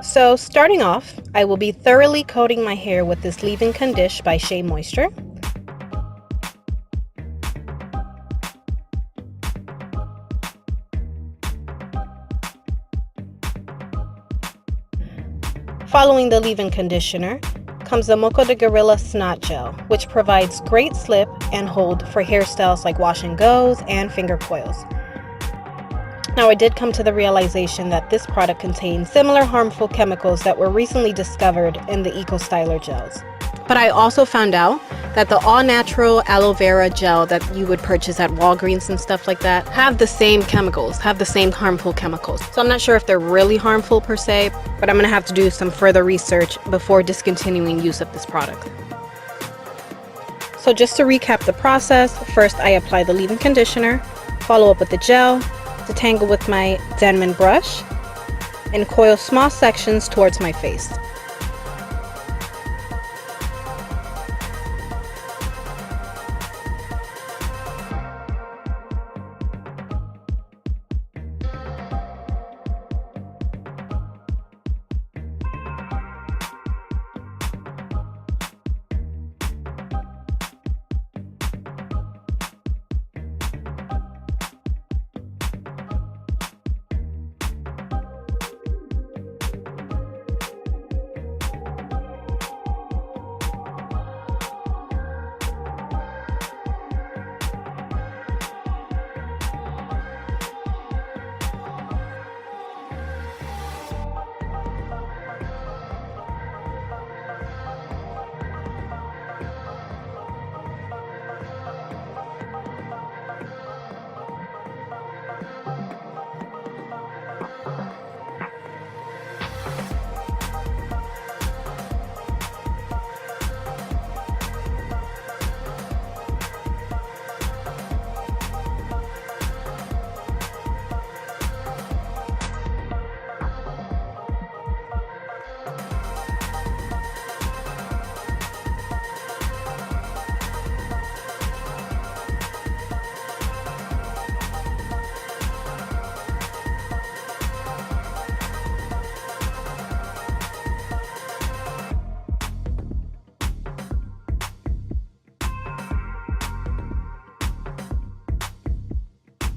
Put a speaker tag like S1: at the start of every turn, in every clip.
S1: So starting off, I will be thoroughly coating my hair with this leave-in condition by Shea Moisture. Following the leave-in conditioner comes the MOCO de Gorilla SNOT Gel, which provides great slip and hold for hairstyles like wash and goes and finger coils. Now, I did come to the realization that this product contains similar harmful chemicals that were recently discovered in the Eco Styler gels. But I also found out that the all-natural aloe vera gel that you would purchase at Walgreens and stuff like that have the same chemicals, have the same harmful chemicals. So I'm not sure if they're really harmful per se, but I'm gonna have to do some further research before discontinuing use of this product. So just to recap the process, first I apply the leave-in conditioner, follow up with the gel, detangle with my Denman brush, and coil small sections towards my face.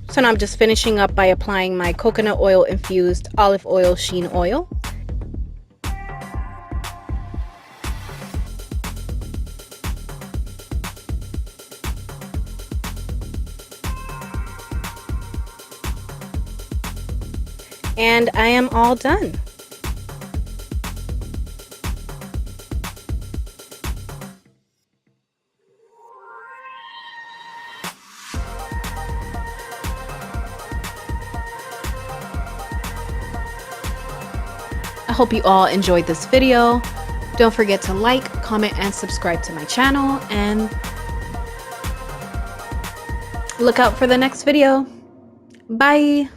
S1: So now I'm just finishing up by applying my coconut oil infused olive oil sheen oil. And I am all done. I hope you all enjoyed this video. Don't forget to like, comment, and subscribe to my channel, and look out for the next video. Bye!